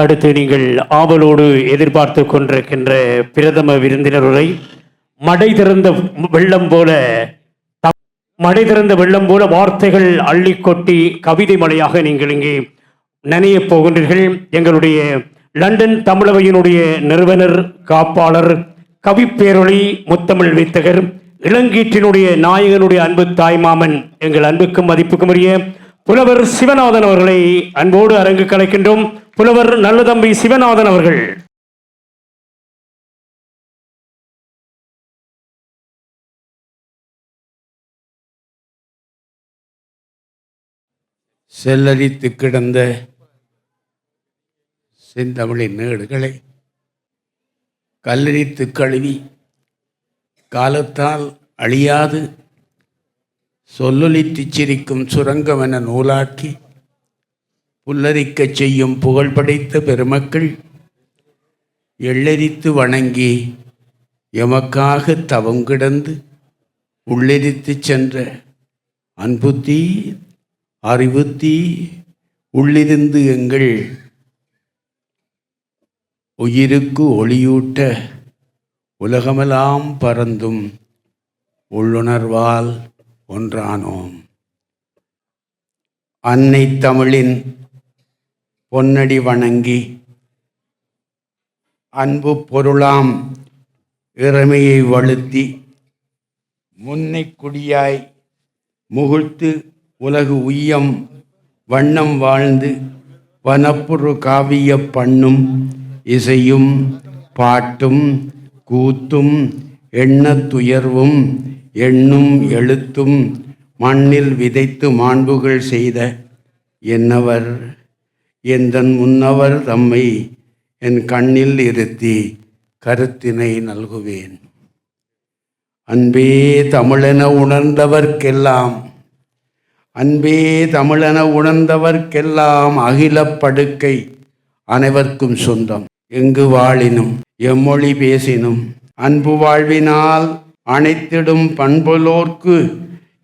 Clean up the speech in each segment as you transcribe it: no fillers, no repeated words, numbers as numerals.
அடுத்து நீங்கள் ஆவலோடு எதிர்பார்த்து கொண்டிருக்கின்ற பிரதம விருந்தினர் உரை மடை திறந்த வெள்ளம் போல வார்த்தைகள் அள்ளி கொட்டி கவிதை மலையாக நீங்கள் இங்கே நனைய போகின்றீர்கள். எங்களுடைய லண்டன் தமிழவையினுடைய நிறுவனர், காப்பாளர், கவிப்பேரொளி, முத்தமிழ் வித்தகர், இளங்கீற்றினுடைய நாயகனுடைய அன்பு தாய்மாமன், எங்கள் அன்புக்கும் மதிப்புக்கும் உரிய புலவர் சிவநாதன் அவர்களை அன்போடு அரங்கு கலைக்கின்றோம். புலவர் நல்லதம்பி சிவநாதன் அவர்கள். செல்லரித்து கிடந்த செந்தமிழின் நேடுகளை கல்லரித்து கழுவி காலத்தால் அழியாது சொல்லொலித்துச் சிரிக்கும் சுரங்கமென நூலாக்கி புல்லரிக்கச் செய்யும் புகழ் படைத்த பெருமக்கள் எள்ளெரித்து வணங்கி எமக்காக தவம் கிடந்து உள்ளெரித்து சென்ற அன்புத்தி அறிவுத்தி உள்ளிருந்து எங்கள் உயிருக்கு ஒளியூட்ட உலகமெல்லாம் பறந்தும் உள்ளுணர்வால் ஒன்றானோம். அன்னை தமிழின் பொன்னடி வணங்கி அன்பு பொருளாம் இறைமையை வழுத்தி முன்னை குடியாய் முகிழ்த்து உலகு உய்யம் வண்ணம் வாழ்ந்து வனப்புறு காவிய பண்ணும் இசையும் பாட்டும் கூத்தும் எண்ணத்துயர்வும் எண்ணும் எழுத்தும் மண்ணில் விதைத்து மாண்புகள் செய்த என்னவர் எந்தன் முன்னவர் தம்மை என் கண்ணில் இருத்தி கருத்தினை நல்குவேன். அன்பே தமிழென உணர்ந்தவர்க்கெல்லாம் அன்பே தமிழென உணர்ந்தவர்க்கெல்லாம் அகிலப் படுக்கை அனைவர்க்கும் சொந்தம். எங்கு வாழினும் எம்மொழி பேசினும் அன்பு வாழ்வினால் அனைத்திடும் பண்புலோர்க்கு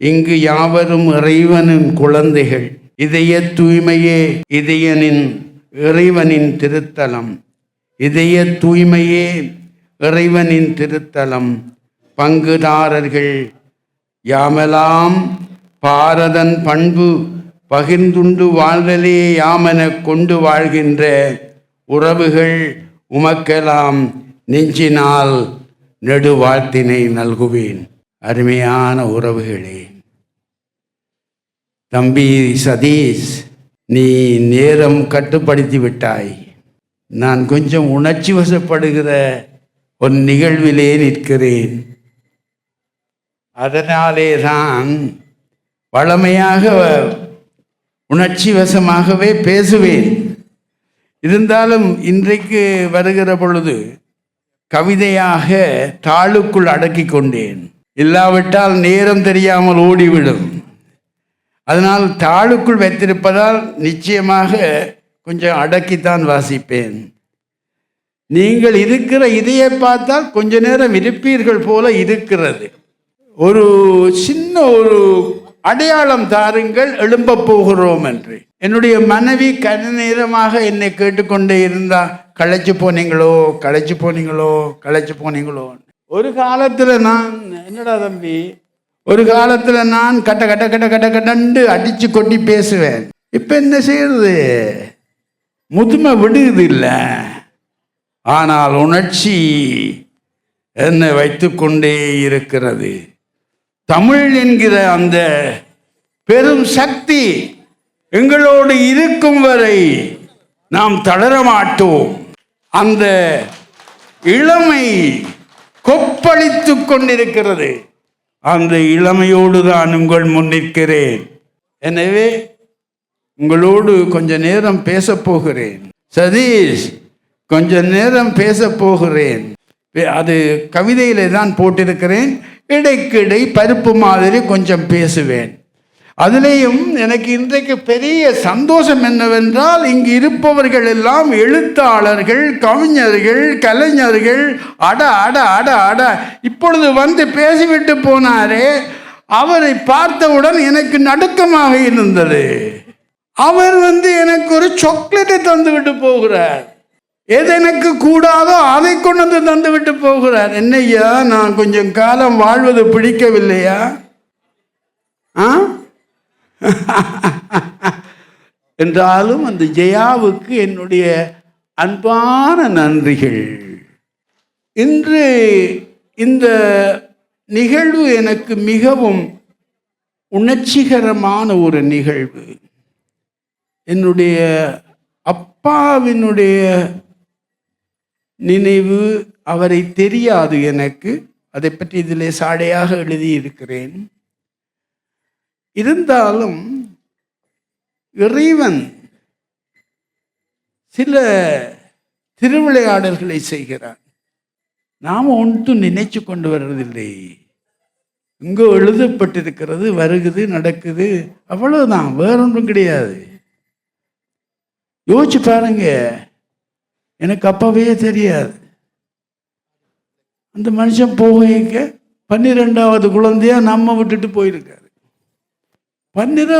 இங்கு யாவரும் இறைவனின் குழந்தைகள். இதய தூய்மையே இதயனின் இறைவனின் திருத்தலம். இதய தூய்மையே இறைவனின் திருத்தலம். பங்குதாரர்கள் யாமெல்லாம் பாரதன் பண்பு பகிர்ந்துண்டு வாழ்தலே யாமென கொண்டு வாழ்கின்ற உறவுகள் உமக்கெல்லாம் நெஞ்சினால் நெடுவாழ்த்தினை நல்குவேன். அருமையான உறவுகளே, தம்பி சதீஷ், நீ நேரம் கட்டுப்படுத்தி விட்டாய். நான் கொஞ்சம் உணர்ச்சி வசப்படுகிற ஒரு நிகழ்விலே நிற்கிறேன். அதனாலே தான் வழமையாக உணர்ச்சி வசமாகவே பேசுவேன். இருந்தாலும் இன்றைக்கு வருகிற பொழுது கவிதையாக தாளுக்குள் அடக்கி கொண்டேன். இல்லாவிட்டால் நேரம் தெரியாமல் ஓடிவிடும். அதனால் தாளுக்குள் வைத்திருப்பதால் நிச்சயமாக கொஞ்சம் அடக்கித்தான் வாசிப்பேன். நீங்கள் இருக்கிற இதையை பார்த்தால் கொஞ்ச நேரம் இருப்பீர்கள் போல இருக்கிறது. ஒரு சின்ன ஒரு அடையாளம் தாருங்கள், எழும்ப போகிறோம் என்று. என்னுடைய மனைவி கன நேரமாக என்னை கேட்டுக்கொண்டே இருந்தா, களைச்சு போனீங்களோ. ஒரு காலத்தில் நான் என்னடா தம்பி, ஒரு காலத்தில் நான் கட்டண்டு அடிச்சு கொட்டி பேசுவேன். இப்ப என்ன செய்யறது, முதுமை விடுது இல்லை. ஆனால் உணர்ச்சி என்னை வைத்து கொண்டே இருக்கிறது. தமிழ் என்கிற அந்த பெரும் சக்தி எங்களோடு இருக்கும் வரை நாம் தளர மாட்டோம். அந்த இளமை கொப்பளித்து கொண்டிருக்கிறது. அந்த இளமையோடு தான் உங்கள் முன் நிற்கிறேன். எனவே உங்களோடு கொஞ்ச நேரம் பேசப் போகிறேன். சதீஷ், கொஞ்ச நேரம் பேசப் போகிறேன். அது கவிதையிலே தான் போட்டிருக்கிறேன். இடைக்கிடை பருப்பு மாதிரி கொஞ்சம் பேசுவேன். அதிலேயும் எனக்கு இன்றைக்கு பெரிய சந்தோஷம் என்னவென்றால், இங்கு இருப்பவர்கள் எல்லாம் எழுத்தாளர்கள், கவிஞர்கள், கலைஞர்கள். அட அட அட அட இப்பொழுது வந்து பேசிவிட்டு போனாரே, அவரை பார்த்தவுடன் எனக்கு நடுக்கமாக இருந்தது. அவர் எனக்கு ஒரு சாக்லேட்டை தந்து விட்டு போகிறார். எது எனக்கு கூடாதோ அதை கொண்டு வந்து தந்து விட்டு போகிறார். என்னையா, நான் கொஞ்சம் காலம் வாழ்வது பிடிக்கவில்லையா? என்றாலும் அந்த ஜெயாவுக்கு என்னுடைய அன்பான நன்றிகள். இன்று இந்த நிகழ்வு எனக்கு மிகவும் உணர்ச்சிகரமான ஒரு நிகழ்வு. என்னுடைய அப்பாவினுடைய நினைவு, அவரை தெரியாது எனக்கு, அதை பற்றி இதிலே சாடையாக எழுதியிருக்கிறேன். இருந்தாலும் இறைவன் சில திருவிளையாடல்களை செய்கிறார். நாம் ஒன்றும் நினைச்சு கொண்டு வர்றதில்லை. இங்கே எழுதப்பட்டிருக்கிறது, வருகுது, நடக்குது, அவ்வளவுதான், வேறொன்றும் கிடையாது. யோசிச்சு பாருங்க, எனக்கு அப்பவே தெரியாது. அந்த மனுஷன் போக 12வது குழந்தையா நம்ம விட்டுட்டு போயிருக்காரு. 12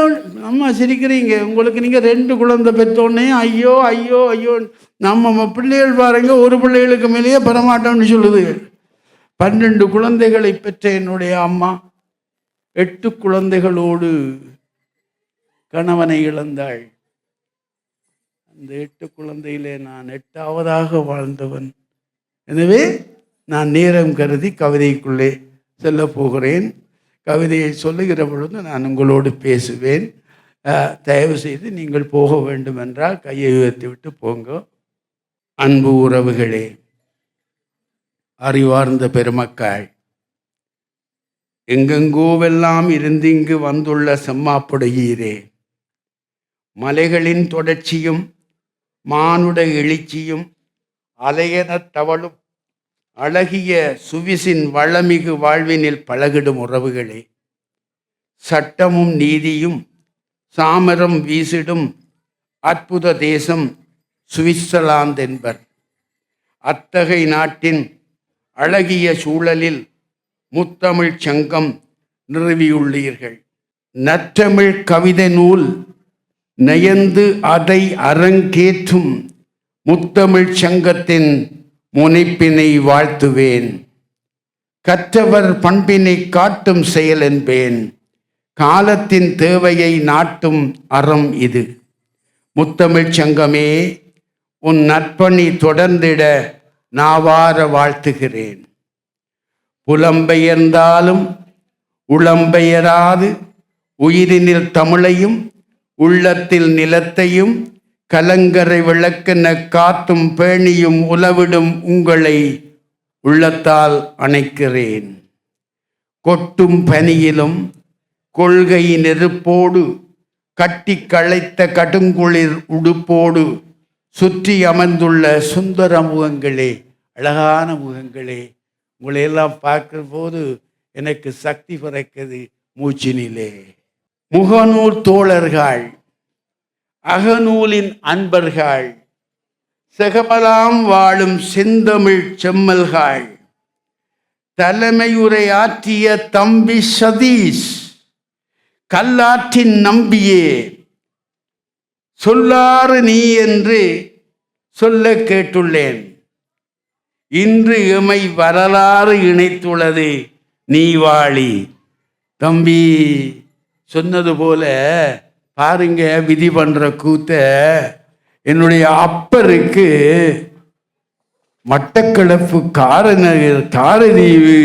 அம்மா சிரிக்கிறீங்க, உங்களுக்கு நீங்க 2 குழந்தை பெற்றோன்னே ஐயோ ஐயோ ஐயோ. நம்ம பிள்ளைகள் பாருங்க, ஒரு பிள்ளைகளுக்கு மேலேயே பெறமாட்டோம்னு சொல்லுது. 12 குழந்தைகளை பெற்ற என்னுடைய அம்மா 8 குழந்தைகளோடு கணவனை இழந்தாள். அந்த 8 குழந்தையிலே நான் 8ஆவதாக வாழ்ந்தவன். எனவே நான் நேரம் கருதி கவிதைக்குள்ளே செல்ல போகிறேன். கவிதையை சொல்லுகிற பொழுது நான் உங்களோடு பேசுவேன். தயவு செய்து நீங்கள் போக வேண்டும் என்றால் கையை உயர்த்தி விட்டு போங்க. அன்பு உறவுகளே, அறிவார்ந்த பெருமக்கள், எங்கெங்கோவெல்லாம் இருந்திங்கு வந்துள்ள செம்மாப்புடையீரே, மலைகளின் தொடர்ச்சியும் மானுட எழுச்சியும் அலையென தவழும் அழகிய சுவிசின் வளமிகு வாழ்வினில் பழகிடும் உறவுகளே, சட்டமும் நீதியும் சாமரம் வீசிடும் அற்புத தேசம் சுவிட்சர்லாந்து என்பர். அத்தகை நாட்டின் அழகிய சூழலில் முத்தமிழ் சங்கம் நிறுவியுள்ளீர்கள். நற்றமிழ் கவிதை நூல் நயந்து அதை அரங்கேற்றும் முத்தமிழ் சங்கத்தின் முனைப்பினை வாழ்த்துவேன். கற்றவர் பண்பினை காட்டும் செயல் என்பேன். காலத்தின் தேவையை நாட்டும் அறம் இது. முத்தமிழ் சங்கமே, உன் நற்பணி தொடர்ந்திட நாவார வாழ்த்துகிறேன். புலம்பெயர்ந்தாலும் உளம்பெயராது உயிரினில் தமிழையும் உள்ளத்தில் நிலத்தையும் கலங்கரை விளக்கென காத்தும் பேணியும் உலவிடும் உங்களை உள்ளத்தால் அணைக்கிறேன். கொட்டும் பனியிலும் கொள்கை நெருப்போடு கட்டி களைத்த கடுங்குளிர் உடுப்போடு சுற்றி அமர்ந்துள்ள சுந்தர முகங்களே, அழகான முகங்களே, உங்களையெல்லாம் பார்க்கிற போது எனக்கு சக்தி பிறக்குது மூச்சினிலே. முகநூல் தோழர்கள், அகநூலின் அன்பர்கள், செகமலாம் வாழும் செந்தமிழ் செம்மல்கள், தலைமையுரையாற்றிய தம்பி சதீஷ், கல்லாற்றின் நம்பியே, சொல்லாறு நீ என்று சொல்ல கேட்டுள்ளேன். இன்று எமை வரலாறு இணைத்துள்ளது நீ வாழி. தம்பி சொன்னது போல பாருங்க, விதி பண்ற கூத்த. என்னுடைய அப்பருக்கு மட்டக்களப்பு காரதீவு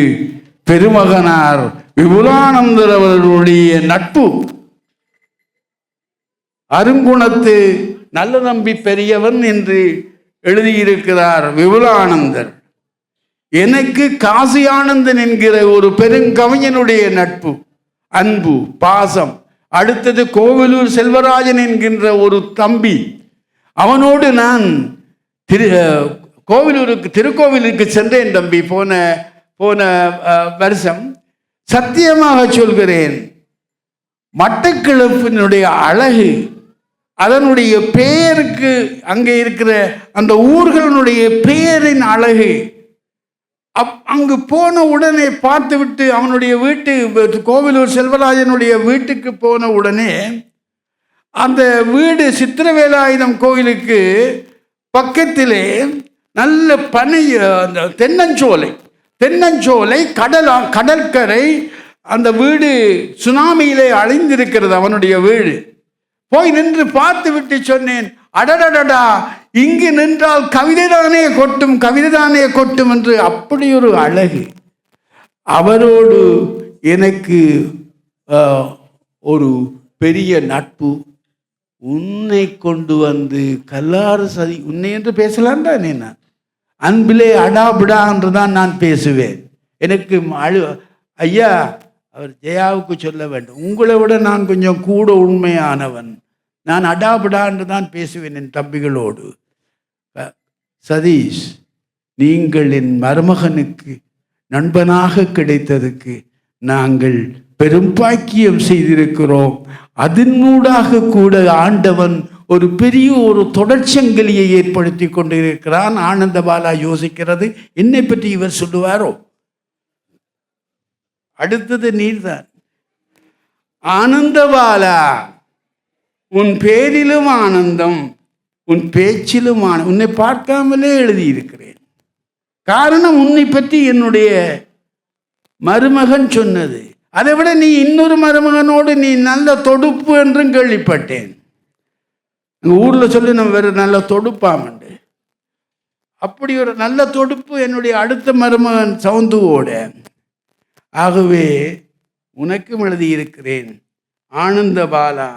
பெருமகனார் விபுலானந்தர் அவர்களுடைய நட்பு. அருங்குணத்து நல்ல நம்பி பெரியவன் என்று எழுதியிருக்கிறார் விபுலானந்தர். எனக்கு காசி ஆனந்தன் என்கிற ஒரு பெருங்கவிஞனுடைய நட்பு, அன்பு, பாசம். அடுத்தது கோவிலூர் செல்வராஜன் என்கின்ற ஒரு தம்பி, அவனோடு நான் திருக்கோவிலுக்கு சென்றேன் தம்பி போன வருஷம். சத்தியமாக சொல்கிறேன், மட்டக்களப்பினுடைய அழகு, அதனுடைய பெயருக்கு அங்கே இருக்கிற அந்த ஊர்களுடைய பெயரின் அழகு, அங்கு போன உடனே பார்த்து விட்டு அவனுடைய வீட்டு கோவிலூர் செல்வராஜனுடைய வீட்டுக்கு போன உடனே அந்த வீடு சித்திரவேலாயுதம் கோயிலுக்கு பக்கத்திலே நல்ல அந்த தென்னஞ்சோலை கடற்கரை. அந்த வீடு சுனாமியிலே அழிந்திருக்கிறது அவனுடைய வீடு. போய் நின்று பார்த்து விட்டு சொன்னேன், அடடடடா, இங்கு நின்றால் கவிதைதானே கொட்டும் என்று. அப்படி ஒரு அழகு. அவரோடு எனக்கு ஒரு பெரிய நட்பு. உன்னை கொண்டு வந்து கல்லாறு சதி உன்னை என்று பேசலான் தானே. நான் அன்பிலே அடாபிடா என்று தான் நான் பேசுவேன். எனக்கு ஐயா, அவர் ஜெயாவுக்கு சொல்ல வேண்டும், உங்களை விட நான் கொஞ்சம் கூட உண்மையானவன். நான் அடாபிடா என்று தான் பேசுவேன் என் தம்பிகளோடு. சதீஷ், நீங்கள் என் மருமகனுக்கு நண்பனாக கிடைத்ததுக்கு நாங்கள் பெரும் பாக்கியம் செய்திருக்கிறோம். அதனூடாக கூட ஆண்டவன் ஒரு பெரிய ஒரு தொடர்ச்சங்கிலியை ஏற்படுத்தி கொண்டிருக்கிறான். ஆனந்தபாலா யோசிக்கிறது, என்னை பற்றி இவர் சொல்லுவாரோ? அடுத்தது நீர்தான். ஆனந்தபாலா, உன் பேரிலும் ஆனந்தம், உன் பேச்சிலும் உன்னை பார்க்காமலே எழுதியிருக்கிறேன். காரணம், உன்னை பற்றி என்னுடைய மருமகன் சொன்னது. அதை விட நீ இன்னொரு மருமகனோடு நீ நல்ல தொடுப்பு என்றும் கேள்விப்பட்டேன். எங்கள் ஊரில் சொல்லி நம்ம வேறு நல்ல தொடுப்பாமண்டு. அப்படி ஒரு நல்ல தொடுப்பு என்னுடைய அடுத்த மருமகன் சவுந்துவோட. ஆகவே உனக்கும் எழுதியிருக்கிறேன், ஆனந்தபாலா,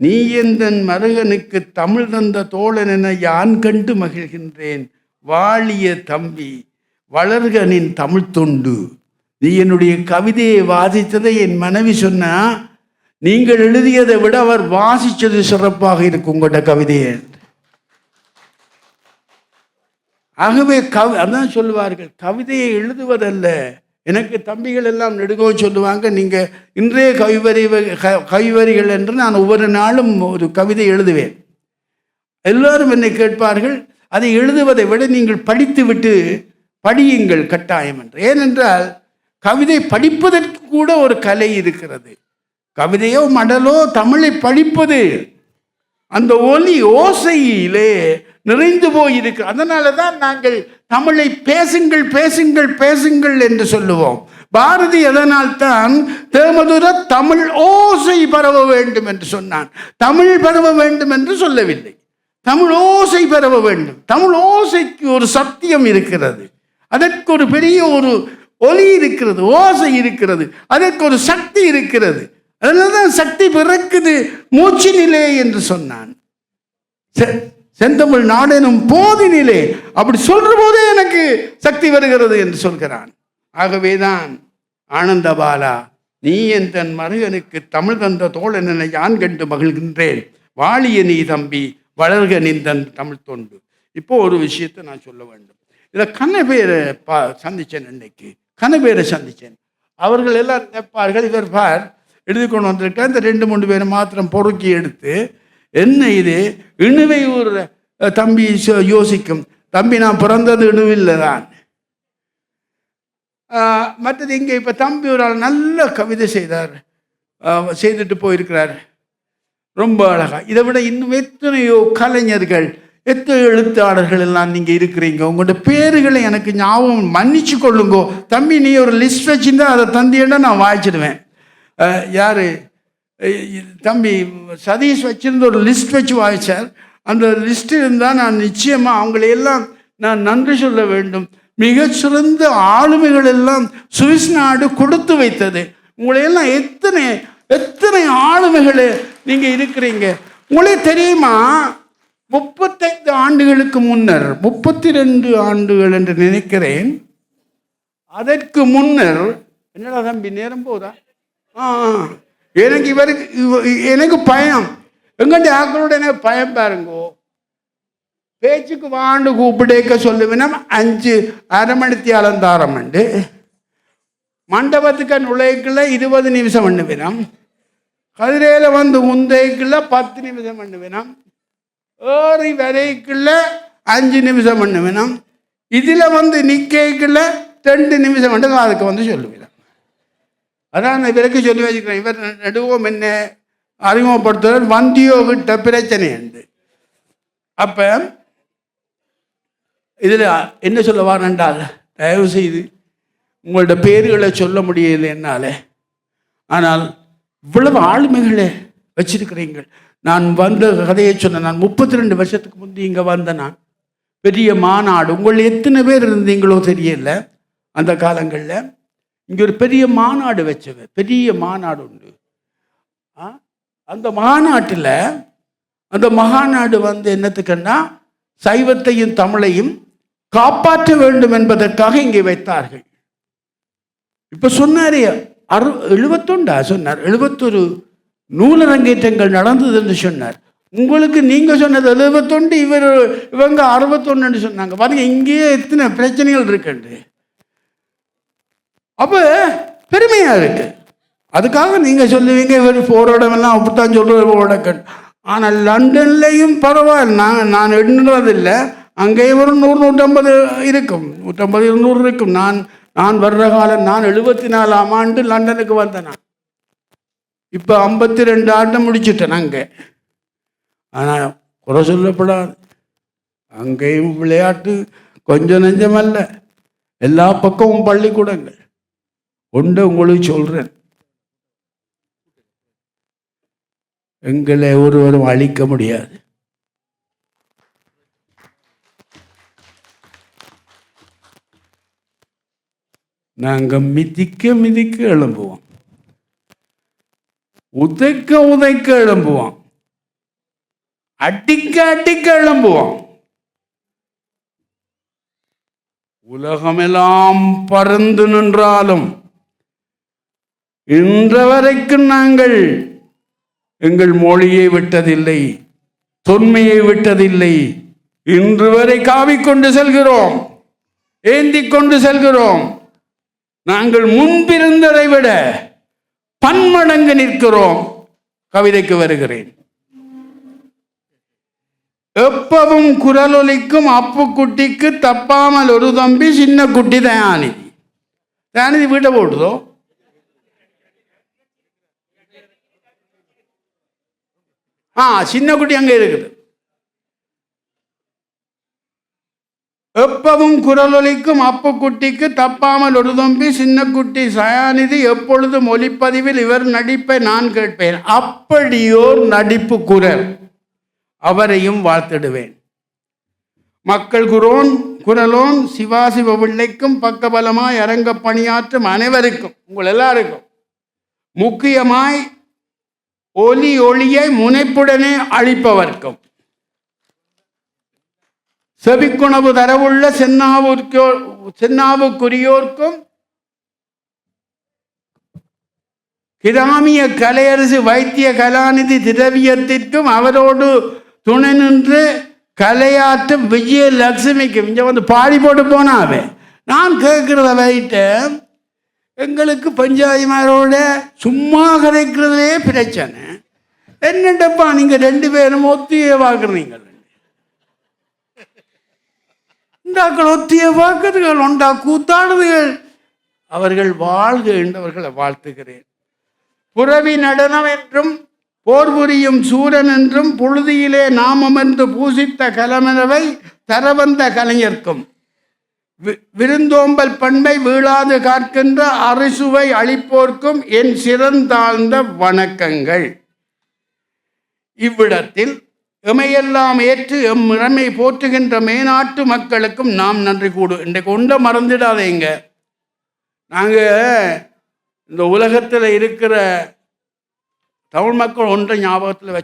நீ எந்தன் மருகனுக்கு தமிழ் தந்த தோழன் என யான் கண்டு மகிழ்கின்றேன். வாழிய தம்பி, வளர்கனின் தமிழ் தொண்டு. நீ என்னுடைய கவிதையை வாசித்ததை என் மனைவி சொன்னா, நீங்கள் எழுதியதை விட அவர் வாசித்தது சிறப்பாக இருக்கும் உங்களோட கவிதையை. ஆகவே அதான் சொல்லுவார்கள், கவிதையை எழுதுவதல்ல. எனக்கு தம்பிகள் எல்லாம் நெடுங்கோ சொல்லுவாங்க, நீங்கள் இன்றைய கவிவரிகள் என்று நான் ஒவ்வொரு நாளும் ஒரு கவிதை எழுதுவேன். எல்லோரும் என்னை கேட்பார்கள், அதை எழுதுவதை விட நீங்கள் படித்து விட்டு படியுங்கள் கட்டாயம் என்று. ஏனென்றால் கவிதை படிப்பதற்கு கூட ஒரு கலை இருக்கிறது. கவிதையோ மடலோ தமிழை படிப்பது அந்த ஒலி ஓசையிலே நிறைந்து போயிருக்கு. அதனால தான் நாங்கள் தமிழை பேசுங்கள் பேசுங்கள் பேசுங்கள் என்று சொல்லுவோம். பாரதி அதனால் தான் தேமதுர தமிழ் ஓசை பரவ வேண்டும் என்று சொன்னான். தமிழ் பரவ வேண்டும் என்று சொல்லவில்லை, தமிழ் ஓசை பரவ வேண்டும். தமிழ் ஓசைக்கு ஒரு சத்தியம் இருக்கிறது, அதற்கு ஒரு பெரிய ஒரு ஒலி இருக்கிறது, ஓசை இருக்கிறது, அதற்கு ஒரு சக்தி இருக்கிறது. அதனால்தான் சக்தி பிறக்குது மூச்சு நிலை என்று சொன்னான். செந்தமிழ் நாடெனும் போதினிலே அப்படி சொல்ற போதே எனக்கு சக்தி வருகிறது என்று சொல்கிறான். ஆகவேதான் ஆனந்தபாலா, நீ என் தன் மருகனுக்கு தமிழ் தந்த தோழன் என யான் கண்டு மகிழ்கின்றேன். வாழிய நீ தம்பி, வளர்க நின்றன் தமிழ் தொண்டு. இப்போ ஒரு விஷயத்தை நான் சொல்ல வேண்டும். இதை கண்ணபேரை சந்திச்சேன். இன்னைக்கு கண்ணபேரை சந்திச்சேன். அவர்கள் எல்லாம் நினைப்பார்கள், இவர் பார் எழுதி கொண்டு வந்திருக்க இந்த 2-3 பேரை மாத்திரம் பொறுக்கி எடுத்து, என்ன இது இணுவை ஊர் தம்பி யோசிக்கும். தம்பி, நான் பிறந்தது இணுவில் தான். மற்றது இங்கே இப்போ தம்பி ஒரு ஆள் நல்ல கவிதை செய்துட்டு போயிருக்கிறார், ரொம்ப அழகா. இதை விட இன்னும் எத்தனையோ கலைஞர்கள், எத்தனை எழுத்தாளர்கள் எல்லாம் நீங்கள் இருக்கிறீங்க. உங்களோட பேர்களை எனக்கு ஞாபகம் மன்னிச்சு கொள்ளுங்கோ தம்பி. நீ ஒரு லிஸ்ட் வச்சுருந்தா அதை தந்தியன்னா நான் வாய்ச்சிடுவேன். யார் தம்பி சதீஷ் வச்சிருந்த ஒரு லிஸ்ட் வச்சு வாய்ச்சார். அந்த லிஸ்ட் இருந்தால் நான் நிச்சயமாக அவங்களையெல்லாம் நான் நன்றி சொல்ல வேண்டும். மிகச்சிறந்த ஆளுமைகள் எல்லாம் சுவிஸ் நாடு கொடுத்து வைத்தது. உங்களையெல்லாம் எத்தனை எத்தனை ஆளுமைகளை நீங்கள் இருக்கிறீங்க. உங்களே தெரியுமா, 35 ஆண்டுகளுக்கு முன்னர், 32 ஆண்டுகள் என்று நினைக்கிறேன், அதற்கு முன்னர், என்னடா தம்பி நேரம் போதா, எனக்கு பயம், எங்கண்ட ஆக்களோட எனக்கு பயம் பாருங்கோ. பேச்சுக்கு வாண்டு கூப்பிடேக்க சொல்லுவேன்னா 5 அரை மணித்தியாலம் தாரமண்டு, மண்டபத்துக்கு நுழைக்குள்ள 20 நிமிஷம் பண்ணுவேனம், கதிரையில் வந்து உந்தைக்குள்ள 10 நிமிஷம் பண்ணுவேனம், ஏறி வரைக்குள்ள 5 நிமிஷம் பண்ணுவேனம், இதில் வந்து நிற்கைக்குள்ள 2 நிமிஷம் வந்து அதுக்கு வந்து சொல்லுவேன். அதான் நான் இவருக்கு சொல்லி வச்சுக்கிறேன். இவர் நடுவோம் என்ன அறிமுகப்படுத்துகிறார். வந்தியோ விட்ட பிரச்சனை உண்டு. அப்போ இதில் என்ன சொல்ல வாரண்டால், தயவு செய்து உங்களோட பேர்களை சொல்ல முடியலை என்னால், ஆனால் இவ்வளவு ஆளுமைகளை வச்சிருக்கிறீங்கள். நான் வந்த கதையை சொன்னேன். நான் 32 வருஷத்துக்கு முந்தி இங்கே வந்தேன். நான் பெரிய மாநாடு, உங்கள் எத்தனை பேர் இருந்தீங்களோ தெரியல, அந்த காலங்களில் இங்கே ஒரு பெரிய மாநாடு வச்சது. பெரிய மாநாடு உண்டு. அந்த மாநாட்டில் அந்த மகாநாடு என்னத்துக்குன்னா சைவத்தையும் தமிழையும் காப்பாற்ற வேண்டும் என்பதற்காக இங்கே வைத்தார்கள். இப்ப சொன்னாரே 71 சொன்னார், 71 நூலரங்கேற்றங்கள் நடந்தது என்று சொன்னார். உங்களுக்கு நீங்க சொன்னது 71, இவங்க 61 சொன்னாங்க. பாருங்க, இங்கேயே எத்தனை பிரச்சனைகள் இருக்கு. அப்ப பெருமையா இருக்கு. அதுக்காக நீங்க சொல்லுவீங்க இவர் போராடமெல்லாம் அப்படித்தான் சொல்ற. ஆனால் லண்டன்லையும் பரவாயில்ல, நான் எண்ணுறதில்லை. அங்கேயும் ஒரு 100-150 இருக்கும், 150-200 இருக்கும். நான் வர்ற காலம், நான் 74ஆம் ஆண்டு லண்டனுக்கு வந்தேன். நான் இப்போ 52 ஆண்டு முடிச்சுட்டேன் அங்கே. ஆனால் குறை சொல்லப்படாது, அங்கேயும் விளையாட்டு கொஞ்சம் நெஞ்சமல்ல, எல்லா பக்கமும் பள்ளிக்கூடங்கள் ஒன்று. உங்களுக்கு சொல்கிறேன், எங்களை ஒருவரும் அழிக்க முடியாது. நாங்கள் மிதிக்க எழும்புவோம், உதைக்க எழும்புவோம், அடிக்க எழும்புவோம். உலகமெல்லாம் பறந்து நின்றாலும் இன்று வரைக்கும் நாங்கள் எங்கள் மொழியை விட்டதில்லை, தொன்மையை விட்டதில்லை. இன்று வரை காவிக்கொண்டு செல்கிறோம், ஏந்தி கொண்டு செல்கிறோம். நாங்கள் முன்பிருந்ததை விட பன்மடங்கு நிற்கிறோம். கவிதைக்கு வருகிறேன். எப்பவும் குரலொலிக்கும் அப்புக்குட்டிக்கு தப்பாமல் ஒரு தம்பி சின்ன குட்டி தயாநிதி வீட்டை போட்டுதோ. சின்ன குட்டி அங்க இருக்குது. எப்பவும் குரலொலிக்கும் அப்புக்குட்டிக்கு தப்பாமல் ஒரு தம்பி சின்ன குட்டி தயாநிதி எப்பொழுதும் ஒலிப்பதிவில் இவர் நடிப்பை நான் கேட்பேன். அப்படியோர் நடிப்பு குரல், அவரையும் வாழ்த்திடுவேன். மக்கள் குரலோன் சிவாசிவ பிள்ளைக்கும் பக்கபலமாய் அரங்க பணியாற்றும் அனைவருக்கும், உங்கள் எல்லாருக்கும், முக்கியமாய் ஒளியை முனைப்புடனே அளிப்பவர்க்கும், செவிக்குணவு தரவுள்ள சென்னாவுக்குரியோர்க்கும், கிராமிய கலையரசு வைத்திய கலாநிதி திரவியத்திற்கும், அவரோடு துணை நின்று கலையாற்றும் விஜயலட்சுமிக்கும். இங்க பாடி போட்டு போனாவே. நான் கேட்கிறத வைட்டு, எங்களுக்கு பஞ்சாயமாரோட சும்மா கதைக்கிறதே பிரச்சனை. என்னட்டப்பா நீங்க 2 பேரும் ஒத்திய பார்க்குறீங்க. இந்தாக்கள் ஒத்திய பார்க்கறதுகள் உண்டா கூத்தாடுதுகள். அவர்கள் வாழ்க என்றவர்களை வாழ்த்துகிறேன். புரவி நடனம் என்றும் போர் புரியும் சூரன் என்றும் புழுதியிலே நாமம் என்று பூசித்த கலமனவை தரவந்த கலைஞர்க்கும், விருந்தோம்பல் பண்பை வீழாது காக்கின்ற அரிசுவை அளிப்போர்க்கும் என் சிறந்தாழ்ந்த வணக்கங்கள். இவ்விடத்தில் எமையெல்லாம் ஏற்று எம்மிறமை போற்றுகின்ற மேநாட்டு மக்களுக்கும் நாம் நன்றி கூடு. இன்றைக்கு ஒன்றை மறந்துடாதீங்க, நாங்கள் இந்த உலகத்தில் இருக்கிற தமிழ் மக்கள் ஒன்றை ஞாபகத்தில்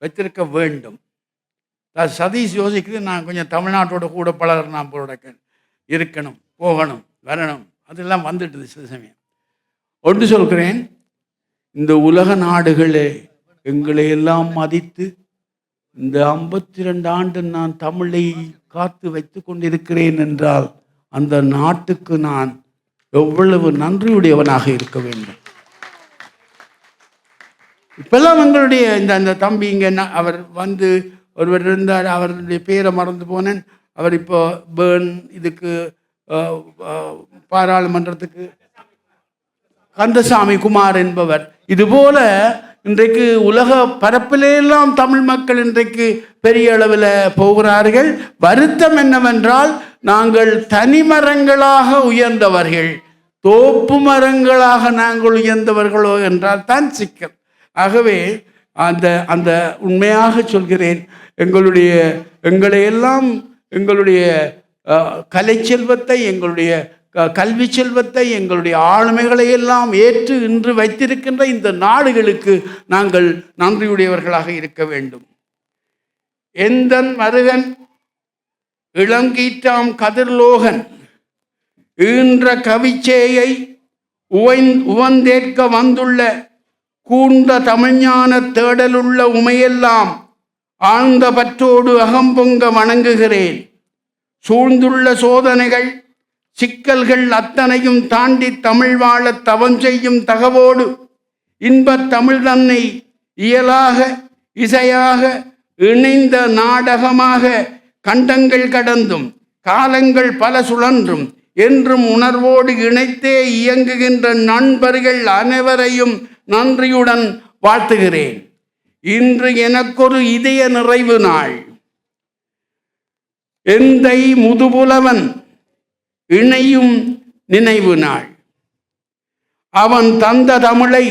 வச்சிருக்க வேண்டும். சதீஷ் யோசிக்குது, நான் கொஞ்சம் தமிழ்நாட்டோட கூட பழகிற நான் போட இருக்கணும், போகணும், வரணும், அதெல்லாம் வந்துட்டுது சில சமயம். ஒன்று சொல்கிறேன், இந்த உலக நாடுகளே எங்களை எல்லாம் மதித்து இந்த 52 ஆண்டு நான் தமிழை காத்து வைத்து கொண்டிருக்கிறேன் என்றால் அந்த நாட்டுக்கு நான் எவ்வளவு நன்றியுடையவனாக இருக்க வேண்டும். இப்பெல்லாம் எங்களுடைய இந்த தம்பி இங்கே அவர் ஒருவர் இருந்தார், அவருடைய பேரை மறந்து போனேன். அவர் இப்போ பேர்ன் இதுக்கு பாராளுமன்றத்துக்கு கந்தசாமி குமார் என்பவர். இதுபோல இன்றைக்கு உலக பரப்பிலெல்லாம் தமிழ் மக்கள் இன்றைக்கு பெரிய அளவில் போகிறார்கள். வருத்தம் என்னவென்றால், நாங்கள் தனிமரங்களாக உயர்ந்தவர்கள், தோப்பு மரங்களாக நாங்கள் உயர்ந்தவர்களோ என்றால் தான் சிக்கல். ஆகவே அந்த அந்த உண்மையாக சொல்கிறேன், எங்களையெல்லாம் எங்களுடைய கலை செல்வத்தை, எங்களுடைய கல்வி செல்வத்தை, எங்களுடைய ஆளுமைகளை எல்லாம் ஏற்று இன்று வைத்திருக்கின்ற இந்த நாடுகளுக்கு நாங்கள் நன்றியுடையவர்களாக இருக்க வேண்டும். எந்தன் மருகன் இளங்கீற்றாம் கதிர்லோகன் ஈன்ற கவிச்சேயை உவந்தேற்க வந்துள்ள கூர்ந்த தமிழ்ஞான தேடலுள்ள உமையெல்லாம் ஆழ்ந்த பற்றோடு அகம்பொங்க வணங்குகிறேன். சூழ்ந்துள்ள சோதனைகள் சிக்கல்கள் அத்தனையும் தாண்டி தமிழ் வாழ தவம் செய்யும் தகவோடு இன்பத் தமிழ் தன்னை இயலாக இசையாக இணைந்த நாடகமாக கண்டங்கள் கடந்தும் காலங்கள் பல சுழன்றும் என்றும் உணர்வோடு இணைத்தே இயங்குகின்ற நண்பர்கள் அனைவரையும் நன்றியுடன் வாழ்த்துகிறேன். இன்று எனக்கொரு இதய நிறைவு நாள். எந்தை முதுபுலவன் இணையும் நினைவு நாள். அவன் தந்த தமிழை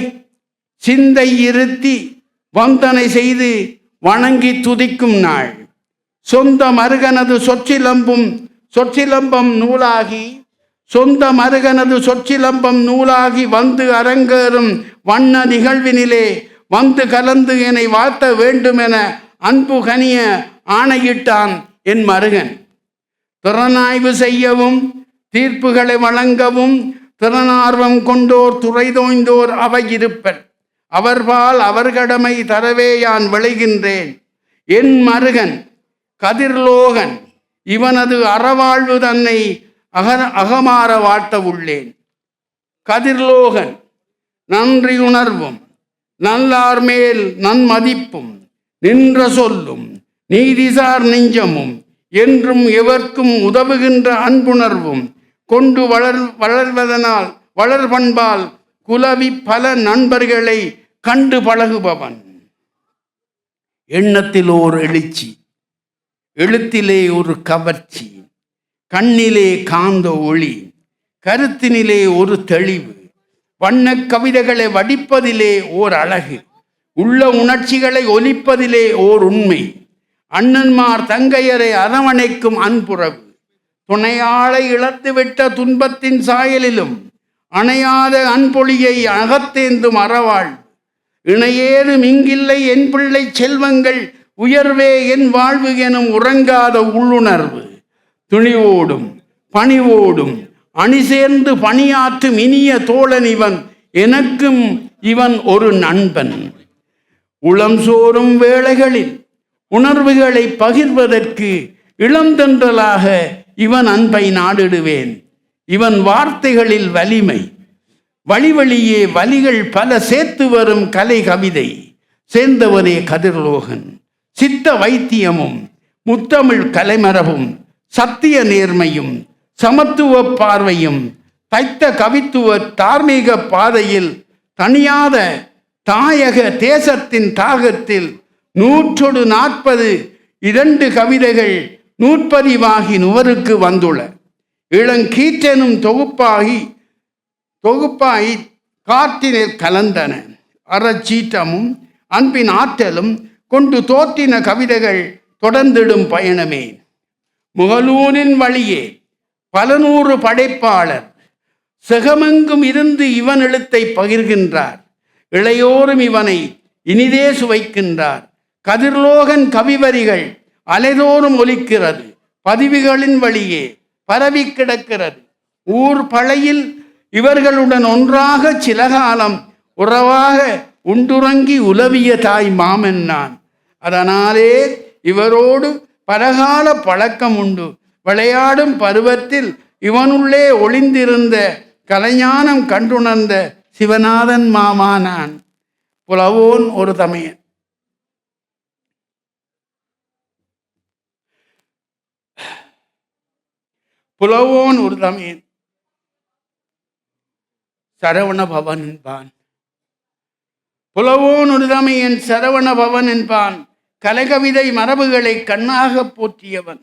சிந்தை இருத்தி வந்தனை செய்து வணங்கி துதிக்கும் நாள். சொந்த மருகனது சொற்சிலம்பம் நூலாகி வந்து அரங்கேறும் வண்ண நிகழ்வினிலே வந்து கலந்து என்னை வாழ்த்த வேண்டுமென அன்பு கனிய ஆணையிட்டான் என் மருகன். திறனாய்வு செய்யவும் தீர்ப்புகளை வழங்கவும் திறனார்வம் கொண்டோர் துறைதோய்ந்தோர் அவை இருப்பர். அவர்பால் அவர் கடமை தரவே யான் விளைகின்றேன். என் மருகன் கதிர்லோகன் இவனது அறவாழ்வு தன்னை அகமாற வாழ்த்த உள்ளேன். கதிர்லோகன் நன்றியுணர்வும் நல்லார் மேல் நன்மதிப்பும் நின்ற சொல்லும் நீதிசார் நெஞ்சமும் என்றும் எவர்க்கும் உதவுகின்ற அன்புணர்வும் கொண்டு வளர்வதனால் வளர்பண்பால் குலவி பல நண்பர்களை கண்டு பழகுபவன். எண்ணத்தில் ஓர் எழுச்சி, எழுத்திலே ஒரு கவர்ச்சி, கண்ணிலே காந்த ஒளி, கருத்தினிலே ஒரு தெளிவு, வண்ண கவிதைகளை வடிப்பதிலே ஓர் அழகு, உள்ள உணர்ச்சிகளை ஒலிப்பதிலே ஓர் உண்மை, அண்ணன்மார் தங்கையரை அரவணைக்கும் அன்புறவு, துணையாளை இழந்துவிட்ட துன்பத்தின் சாயலிலும் அணையாத அன்பொழியை அகத்தேந்தும் அறவாழ், இணையேறும் இங்கில்லை என் பிள்ளை செல்வங்கள் உயர்வே என் வாழ்வு எனும் உறங்காத உள்ளுணர்வு, துணிவோடும் பணிவோடும் அணி சேர்ந்து பணியாற்றும் இனிய தோழன் இவன், எனக்கும் இவன் ஒரு நண்பன். உளம் சோறும் வேளைகளில் உணர்வுகளை பகிர்வதற்கு இளந்தென்றலாக இவன் அன்பை நாடிடுவேன். இவன் வார்த்தைகளில் வலிமை, வழி வழியே வலிகள் பல சேர்த்து வரும் கலை கவிதை சேர்ந்தவனே கதிர்லோகன். சித்த வைத்தியமும் முத்தமிழ் கலைமரபும் சத்திய நேர்மையும் சமத்துவ பார்வையும் தைத்த கவித்துவ தார்மீக பாதையில் தனியாத தாயக தேசத்தின் தாகத்தில் 140 2 கவிதைகள் நூற்பதிவாகி நுவருக்கு வந்துள்ள இளங்கீற்றெனும் தொகுப்பாகி காற்றினில் கலந்தன. அறச்சீற்றமும் அன்பின் ஆற்றலும் கொண்டு தோற்றின கவிதைகள் தொடர்ந்திடும் பயணமே. முகலூரின் வழியே பல நூறு படைப்பாளர் செகமெங்கும் இருந்து இவன் எழுத்தை பகிர்கின்றார். இளையோரும் இவனை இனிதே சுவைக்கின்றார். கதிர்லோகன் கவிவரிகள் அலைதோறும் ஒலிக்கிறது, பதிவுகளின் வழியே பரவி கிடக்கிறது. ஊர் பழையில் இவர்களுடன் ஒன்றாக சில காலம் உறவாக உண்டுறங்கி உலவிய தாய் மாமன் நான். அதனாலே இவரோடு பலகால பழக்கம் உண்டு. விளையாடும் பருவத்தில் இவனுள்ளே ஒளிந்திருந்த கலைஞானம் கண்டுணர்ந்த சிவநாதன் மாமா நான். புலவோன் ஒரு தமையன். புலவோன் ஒரு தமையன் சரவண பவன் என்பான். புலவோன் உருதமையன் சரவண பவன் என்பான். கலகவிதை மரபுகளை கண்ணாக போற்றியவன்.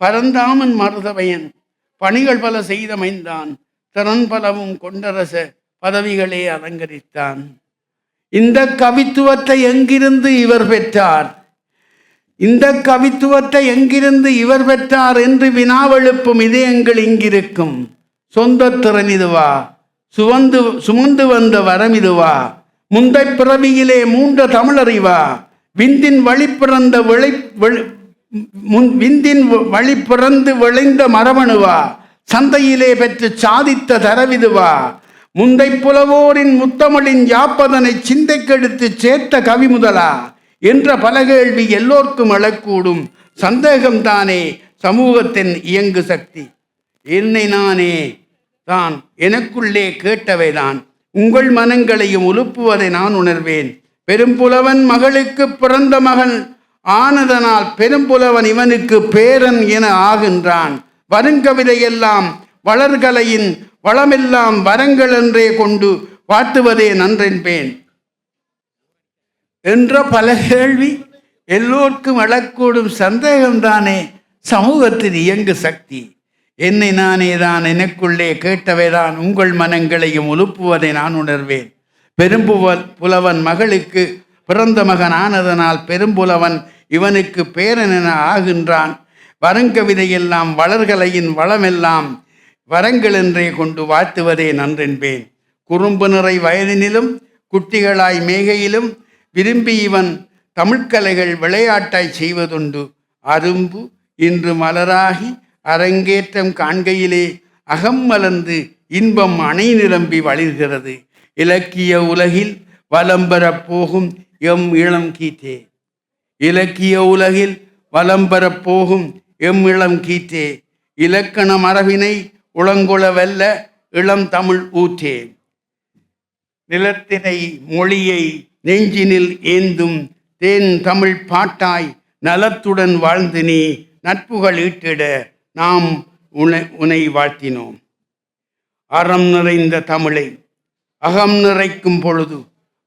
பரந்தாமன் மருதவையன் பணிகள் பல செய்தமைந்தான். திறன் பலவும் கொண்டரச பதவிகளே அலங்கரித்தான். இந்த கவித்துவத்தை எங்கிருந்து இவர் பெற்றார்? இந்த கவித்துவத்தை எங்கிருந்து இவர் பெற்றார் என்று வினாவெழுப்பும் இதயங்கள் இங்கிருக்கும். சொந்த திறன் இதுவா? சுமந்து வந்த வரம் இதுவா? முந்தை பிறவியிலே மூன்ற தமிழறிவா? விந்தின் வழி பிறந்து விளைந்த மரபணுவா? சந்தையிலே பெற்று சாதித்த தரவிதுவா? முந்தை புலவோரின் முத்தமிழின் யாப்பதனை சிந்தைக்கெடுத்து சேர்த்த கவி முதலா என்ற பல கேள்வி எல்லோருக்கும் எழக்கூடும். சந்தேகம்தானே சமூகத்தின் இயங்கு சக்தி. என்னை நானே தான் எனக்குள்ளே கேட்டவைதான் உங்கள் மனங்களையும் உலுப்புவதை நான் உணர்வேன். பெரும்புலவன் மகளுக்கு பிறந்த மகன் ஆனதனால் பெரும்புலவன் இவனுக்கு பேரன் என ஆகின்றான். வருங்கவிதையெல்லாம் வளர்கலையின் வளமெல்லாம் வரங்கள் என்றே கொண்டு வாழ்த்துவதே நன்றென்பேன் என்ற பல கேள்வி எல்லோருக்கும் எழக்கூடும். சந்தேகம்தானே சமூகத்தின் இயங்கு சக்தி. என்னை நானே தான் எனக்குள்ளே கேட்டவைதான் உங்கள் மனங்களையும் உலுப்புவதை நான் உணர்வேன். புலவன் மகளுக்கு பிறந்த மகன் ஆனதனால் பெரும்புலவன் இவனுக்கு பேரன் என ஆகின்றான். வருங்கவிதையெல்லாம் வளர்கலையின் வளமெல்லாம் வரங்கள் என்றே கொண்டு வாழ்த்துவதே நன்றென்பேன். குறும்பு நிறை வயதினிலும் குட்டிகளாய் மேகையிலும் விரும்பி இவன் தமிழ்கலைகள் விளையாட்டாய் செய்வதுண்டு. அரும்பு இன்று மலராகி அரங்கேற்றம் காண்கையிலே அகம் மலர்ந்து இன்பம் அணை நிரம்பி வழிகிறது. இலக்கிய உலகில் வலம் பெறப் போகும் எம் இளம் கீற்றே. இலக்கிய உலகில் வலம் பெறப் போகும் எம் இளம் கீற்றே. இலக்கண மரபினை உளங்கொள வெல்ல இளம் தமிழ் ஊற்றே. நிலத்தினை மொழியை நெஞ்சினில் ஏந்தும் தேன் தமிழ் பாட்டாய் நலத்துடன் வாழ்ந்து நீ நட்புகள் ஈட்டிட நாம் உனை வாழ்த்தினோம். அறம் நிறைந்த தமிழை அகம் நிறைக்கும் பொழுது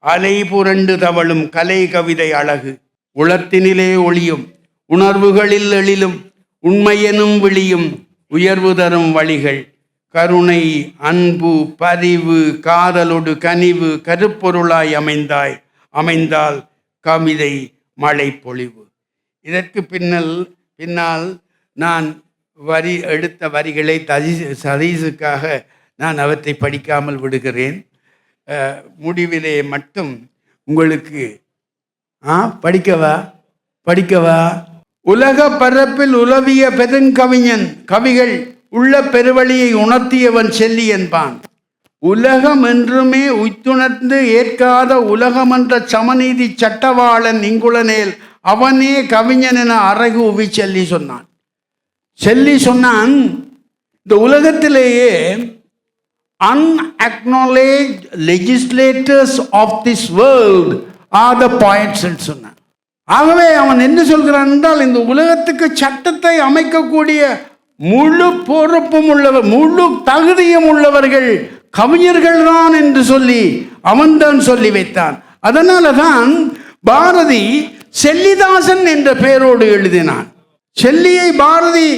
அலை புரண்டு தவழும் கலை கவிதை அழகு. உளத்தினிலே ஒளியும் உணர்வுகளில் எழிலும் உண்மையெனும் விழியும் உயர்வு தரும் வழிகள். கருணை அன்பு பரிவு காதலொடு கனிவு கருப்பொருளாய் அமைந்தால் கவிதை மழை பொழிவு. இதற்கு பின்னால் நான் எடுத்த வரிகளை சதீஷுக்காக நான் அவற்றை படிக்காமல் விடுகிறேன். முடிவிலே மட்டும் உங்களுக்கு படிக்கவா உலக பரப்பில் உலவிய பெருங்கவிஞன் கவிகள் உள்ள பெருவழியை உணர்த்தியவன் செல்லி என்பான். உலகம் என்றுமே உய்த்துணர்ந்து ஏற்காத உலகமன்ற சமநீதி சட்டவாளன் இங்குளனேல் அவனே கவிஞன் என அறகு உவி செல்லி சொன்னான் இந்த உலகத்திலேயே unacknowledged legislators of this world are the poets என்று சொன்னான். ஆகவே அவன் என்ன சொல்கிறான் என்றால் இந்த உலகத்துக்கு சட்டத்தை அமைக்கக்கூடிய முழு பொறுப்பும் உள்ளவர் முழு தகுதியும் உள்ளவர்கள் கவிஞர்கள் தான் என்று சொல்லி அவன்தான் சொல்லி வைத்தான். அதனால தான் பாரதி செல்லிதாசன் என்ற பெயரோடு எழுதினான். செல்லியை பாரதி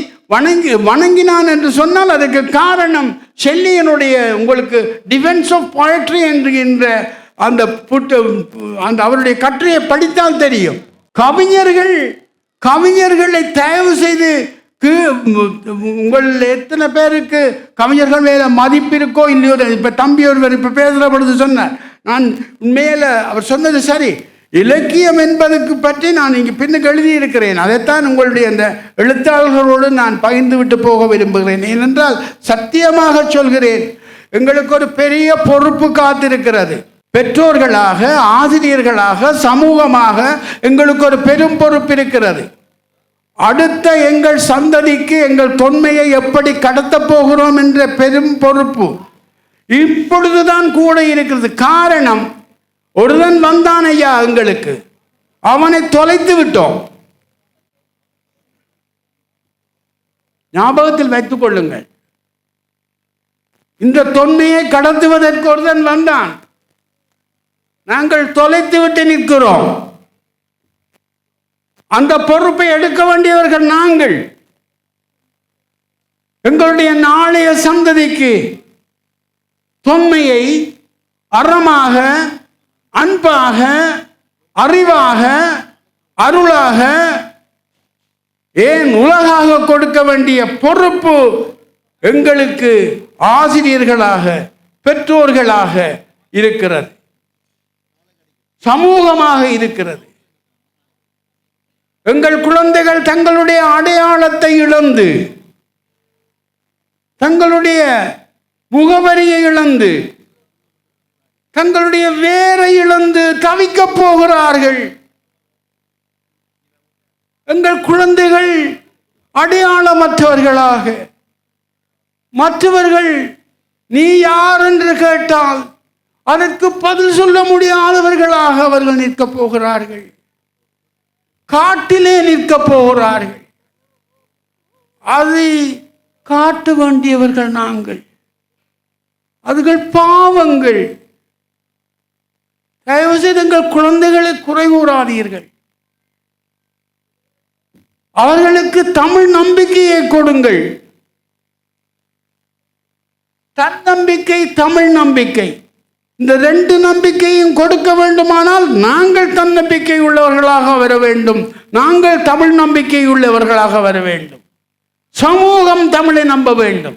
வணங்கினான் என்று சொன்னால் அதுக்கு காரணம் செல்லியனுடைய உங்களுக்கு டிஃபென்ஸ் ஆஃப் போயட்ரி என்கின்ற அந்த அவருடைய கட்டுரையை படித்தால் தெரியும். கவிஞர்களை தயவு செய்து உங்கள் எத்தனை பேருக்கு கவிஞர்கள் மேல மதிப்பு இருக்கோ இல்லையோ. இப்ப தம்பி ஒருவர் இப்ப பேசுற பொழுது சொன்னார், நான் மேல அவர் சொன்னது சரி. இலக்கியம் என்பதுக்கு பற்றி நான் இங்கு பின்னுக்கு எழுதியிருக்கிறேன். அதைத்தான் உங்களுடைய அந்த எழுத்தாளர்களோடு நான் பகிர்ந்து விட்டு போக விரும்புகிறேன். ஏனென்றால் சத்தியமாக சொல்கிறேன், எங்களுக்கு ஒரு பெரிய பொறுப்பு காத்திருக்கிறது. பெற்றோர்களாக, ஆசிரியர்களாக, சமூகமாக எங்களுக்கு ஒரு பெரும் பொறுப்பு இருக்கிறது. அடுத்த எங்கள் சந்ததிக்கு எங்கள் தொன்மையை எப்படி கடத்த போகிறோம் என்ற பெரும் பொறுப்பு இப்பொழுதுதான் கூட இருக்கிறது. காரணம், ஒருவன் வந்தான் ஐயா, எங்களுக்கு அவனை தொலைத்து விட்டோம். ஞாபகத்தில் வைத்துக் கொள்ளுங்கள், இந்த தொன்மையை கடத்துவதற்கு ஒருவன் வந்தான். நாங்கள் தொலைத்து விட்டு நிற்கிறோம். அந்த பொறுப்பை எடுக்க வேண்டியவர்கள் நாங்கள். எங்களுடைய நாளைய சந்ததிக்கு தொன்மையை அறமாக, அன்பாக, அறிவாக, அருளாக, ஏன் உலகாக கொடுக்க வேண்டிய பொறுப்பு எங்களுக்கு ஆசிரியர்களாக, பெற்றோர்களாக இருக்கிறது, சமூகமாக இருக்கிறது. எங்கள் குழந்தைகள் தங்களுடைய அடையாளத்தை இழந்து, தங்களுடைய முகவரியை இழந்து, தங்களுடைய வேரை இழந்து தவிக்கப் போகிறார்கள். எங்கள் குழந்தைகள் அடையாளமற்றவர்களாக, மற்றவர்கள் நீ யார் என்று கேட்டால் அதற்கு பதில் சொல்ல முடியாதவர்களாக அவர்கள் நிற்கப் போகிறார்கள். காட்டிலே நிற்கப் போகிறார்கள். அதை காட்ட வேண்டியவர்கள் நாங்கள். அதுகள் பாவங்கள். தயவு செய்து எங்கள் குழந்தைகளை குறை கூறாதீர்கள். அவர்களுக்கு தமிழ் நம்பிக்கையை கொடுங்கள். தன்னம்பிக்கை, தமிழ் நம்பிக்கை, இந்த ரெண்டு நம்பிக்கையும் கொடுக்க வேண்டுமானால் நாங்கள் தன்னம்பிக்கை உள்ளவர்களாக வர வேண்டும். நாங்கள் தமிழ் நம்பிக்கை உள்ளவர்களாக வர வேண்டும். சமூகம் தமிழை நம்ப வேண்டும்.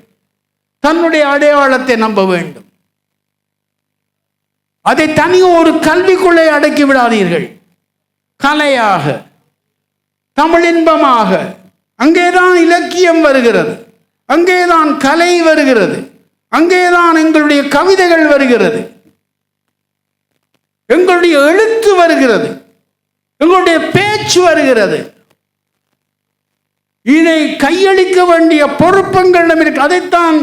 தன்னுடைய அடையாளத்தை நம்ப வேண்டும். அதை தனி ஒரு கல்விக்குள்ளே அடக்கி விடாதீர்கள். கலையாக, தமிழின்பமாக, அங்கேதான் இலக்கியம் வருகிறது, அங்கேதான் கலை வருகிறது, அங்கேதான் எங்களுடைய கவிதைகள் வருகிறது, எங்களுடைய எழுத்து வருகிறது, எங்களுடைய பேச்சு வருகிறது. இதை கையளிக்க வேண்டிய பொறுப்புங்களிடம் இருக்கு. அதைத்தான்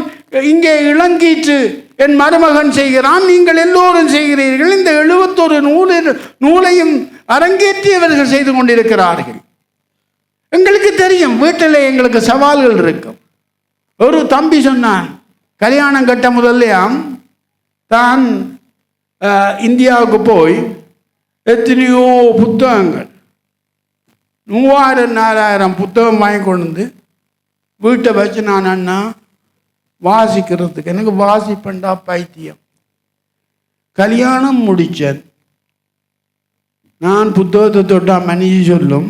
இங்கே இளங்கீற்று என் மருமகன் செய்கிறான், நீங்கள் எல்லோரும் செய்கிறீர்கள். இந்த 71 நூலையும் அரங்கேற்றியவர்கள் செய்து கொண்டிருக்கிறார்கள். எங்களுக்கு தெரியும், வீட்டில் எங்களுக்கு சவால்கள் இருக்கும். ஒரு தம்பி சொன்னான், கல்யாணம் கட்ட முதல்லையாம் தான் இந்தியாவுக்கு போய் எத்தனையோ புத்தகங்கள் 3000-4000 புத்தகம் வாங்கி கொண்டு வந்து வீட்டை வச்சு நான் அண்ணா வாசிக்கிறதுக்கு, எனக்கு வாசிப்பண்டா பைத்தியம். கல்யாணம் முடித்தேன், நான் புத்தகத்தை தொட்டா மனைவி சொல்லும்,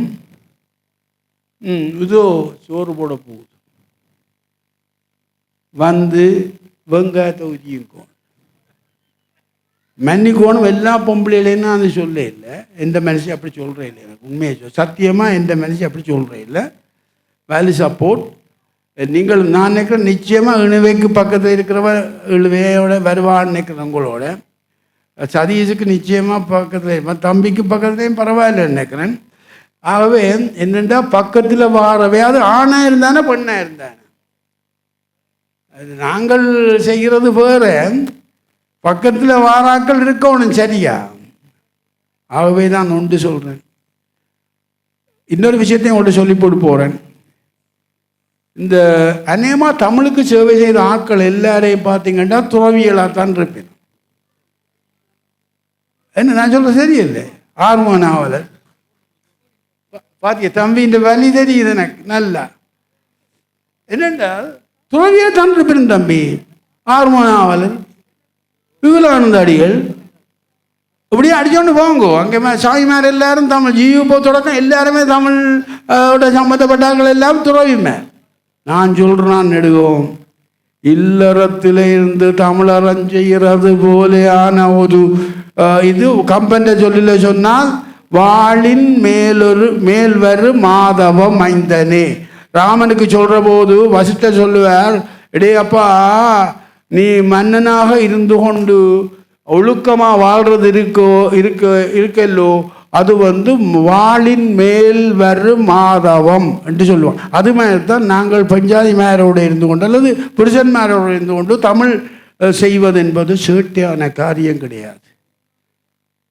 இதோ சோறு போட போகுது, வந்து வெங்காயத்தை ஊற்றிக்கும். மன்னிக்கோணும், எல்லா பொம்பளையிலேன்னு அது சொல்ல இல்லை. எந்த மனுஷன் அப்படி சொல்கிறேன் இல்லை, எனக்கு உண்மையை சத்தியமாக எந்த மனுஷன் அப்படி சொல்கிறேன் இல்லை. வேலி சப்போர்ட். நீங்கள் நான் நினைக்கிறேன் நிச்சயமாக இணுவைக்கு பக்கத்தில் இருக்கிறவ இழுவையோட வருவான்னு நினைக்கிறேன். உங்களோட சதீஷுக்கு நிச்சயமாக பக்கத்தில், தம்பிக்கு பக்கத்துலேயும் பரவாயில்ல நினைக்கிறேன். ஆகவே என்னென்னா பக்கத்தில் வாரவே, அது ஆணாக இருந்தானே பெண்ணாக இருந்தானே, அது நாங்கள் செய்கிறது வேறு, பக்கத்தில் வாராக்கள் இருக்கணும் சரியா. ஆகவே தான் ஒன்று சொல்கிறேன். இன்னொரு விஷயத்தையும் ஒன்று சொல்லி போட்டு போகிறேன். இந்த அநேகமாக தமிழுக்கு சேவை செய்த ஆட்கள் எல்லாரையும் பார்த்தீங்கன்னா துறவியலாக தான் இருப்பேன். என்ன நான் சொல்ல சரியில்லை, ஆர்வம் நாவலர் பாத்திய தம்பி, இந்த வழி தெரியுது எனக்கு நல்லா. என்னென்றால் துறவியாக தான் இருப்பேன் தம்பி. ஆர்வம் நாவலர், விவேகானந்த அடிகள், இப்படியே அடிச்சோண்டு போங்க. அங்கே சாமிமார் எல்லாரும் தமிழ், ஜீவ தொடக்கம் எல்லாருமே தமிழ் சம்மந்தப்பட்டார்கள், எல்லாம் துறவிமார். நான் சொல்கிறேன் நெடுவோம், இல்லறத்தில் இருந்து தமிழறம் செய்கிறது போலேயான ஒரு இது கம்பெனி சொல்லில சொன்னால், வாளின் மேல்வரு மாதவம் மைந்தனே. ராமனுக்கு சொல்கிற போது வசிஷ்டர் சொல்லுவார், இடையப்பா நீ மன்னனாக இருந்து கொண்டு ஒழுக்கமாக வாழ்றது இருக்கல்லோ, அது வாளின் மேல் வரு மாதவம் என்று சொல்லுவோம். அது மாதிரி தான் நாங்கள் பஞ்சாதி மேரோடு இருந்து கொண்டு அல்லது புருஷன் மேரோடு இருந்து கொண்டு தமிழ் செய்வது என்பது சேட்டையான காரியம் கிடையாது.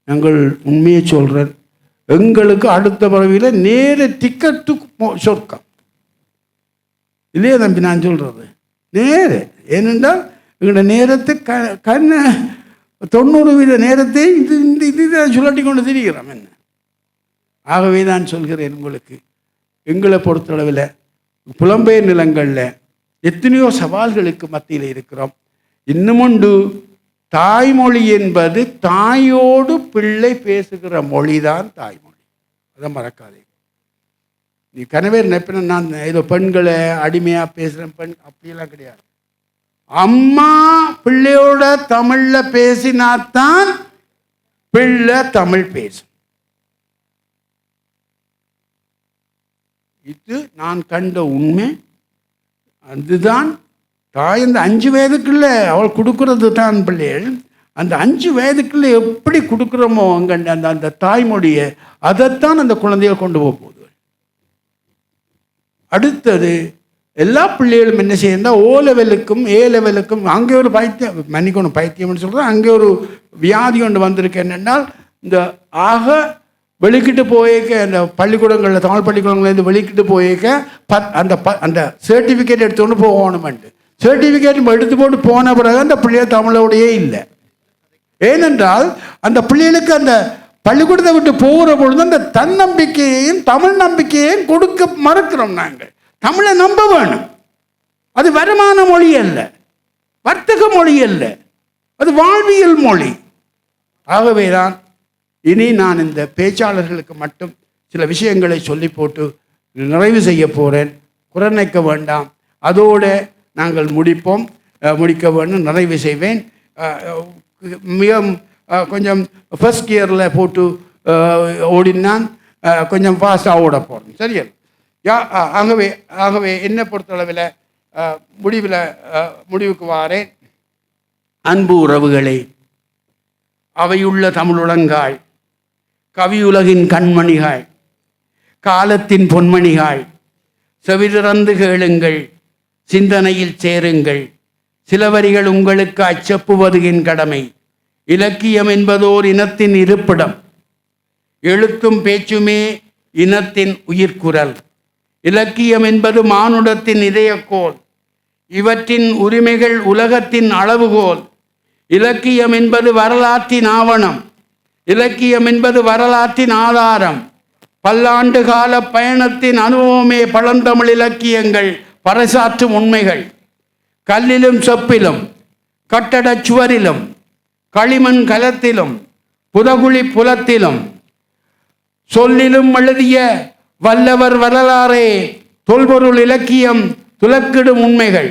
நாங்கள் உண்மையை சொல்கிறேன், எங்களுக்கு அடுத்த பிறவியில் நேர டிக்கெட்டு சொர்க்கம் இல்லையே தம்பி நான் சொல்கிறது நேர. ஏனென்றால் எங்களோட நேரத்தை 90% நேரத்தை இது சுழட்டி கொண்டு திரிகிறோம் என்ன. ஆகவே தான் சொல்கிறேன் உங்களுக்கு, எங்களை பொறுத்தளவில் புலம்பெயர் நிலங்களில் எத்தனையோ சவால்களுக்கு மத்தியில் இருக்கிறோம். இன்னும் உண்டு, தாய்மொழி என்பது தாயோடு பிள்ளை பேசுகிற மொழிதான் தாய்மொழி. அதை மறக்காதே. நீ கணவர் நினைப்பின நான் ஏதோ பெண்களை அடிமையாக பேசுகிறேன் பெண், அப்படியெல்லாம் கிடையாது. அம்மா பிள்ளையோட தமிழில் பேசினாத்தான் பிள்ளை தமிழ் பேசும். இது நான் கண்ட உண்மை. அதுதான் தாய் அந்த 5 வயதுக்குள்ள அவள் கொடுக்கறது தான் பிள்ளைகள். அந்த 5 வயதுக்குள்ள எப்படி கொடுக்குறோமோ அங்கே அந்த அந்த தாய்மொழியை, அதைத்தான் அந்த குழந்தைகள் கொண்டு போக போகுது. அடுத்தது எல்லா பிள்ளைகளும் என்ன செய்யறா, O லெவலுக்கும் A லெவலுக்கும் அங்கே ஒரு பைத்தியம், மன்னிக்கணும் பைத்தியம்னு சொல்கிறேன், அங்கே ஒரு வியாதி ஒன்று வந்திருக்கு. என்னென்னால் இந்த வெளிக்கிட்டு போயிருக்க அந்த பள்ளிக்கூடங்களில், தமிழ் பள்ளிக்கூடங்கள்லேருந்து வெளிக்கிட்டு போயிருக்க அந்த சர்டிஃபிகேட் எடுத்துக்கொண்டு போகணுமெண்டு. சர்டிஃபிகேட் எடுத்து போட்டு போன பிறகு அந்த பிள்ளைய தமிழோடையே இல்லை. ஏனென்றால் அந்த பிள்ளைகளுக்கு அந்த பள்ளிக்கூடத்தை விட்டு போகிற பொழுது அந்த தன்னம்பிக்கையையும் தமிழ் நம்பிக்கையையும் கொடுக்க மறுக்கிறோம். நாங்கள் தமிழை நம்ப வேணும். அது வருமான மொழி அல்ல, வர்த்தக மொழி அல்ல, அது வாழ்வியல் மொழி. ஆகவே தான் இனி நான் இந்த பேச்சாளர்களுக்கு மட்டும் சில விஷயங்களை சொல்லி போட்டு நிறைவு செய்ய போகிறேன். குறைக்க வேண்டாம், அதோடு நாங்கள் முடிக்க வேண்டும், நிறைவு செய்வேன். மிக கொஞ்சம் ஃபர்ஸ்ட் கியரில் போட்டு ஓடினான், கொஞ்சம் ஃபாஸ்ட்டாக ஓட போகிறேன். சரியா? ஆகவே என்னை பொறுத்தளவில் முடிவுக்கு வாரேன். அன்பு உறவுகளே, அவையுள்ள தமிழுலங்காய், கவியுலகின் கண்மணிகாய், காலத்தின் பொன்மணிகாய், செவிதிறந்து கேளுங்கள், சிந்தனையில் சேருங்கள். சில வரிகள் உங்களுக்கு அச்சப்புவது என் கடமை. இலக்கியம் என்பதோர் இனத்தின் இருப்பிடம், எழுத்தும் பேச்சுமே இனத்தின் உயிர்க்குரல். இலக்கியம் என்பது மானுடத்தின் இதயக்கோள், இவற்றின் உரிமைகள் உலகத்தின் அளவுகோல். இலக்கியம் என்பது வரலாற்றின் ஆவணம், இலக்கியம் என்பது வரலாற்றின் ஆதாரம். பல்லாண்டு கால பயணத்தின் அனுபவமே பழந்தமிழ் இலக்கியங்கள் பறைசாற்றும் உண்மைகள். கல்லிலும் செப்பிலும், கட்டடச் சுவரிலும், களிமண் கலத்திலும், புதகுழி புலத்திலும், சொல்லிலும் எழுதிய வல்லவர் வரலாறே தொல்பொருள் இலக்கியம் துலக்கிடும் உண்மைகள்.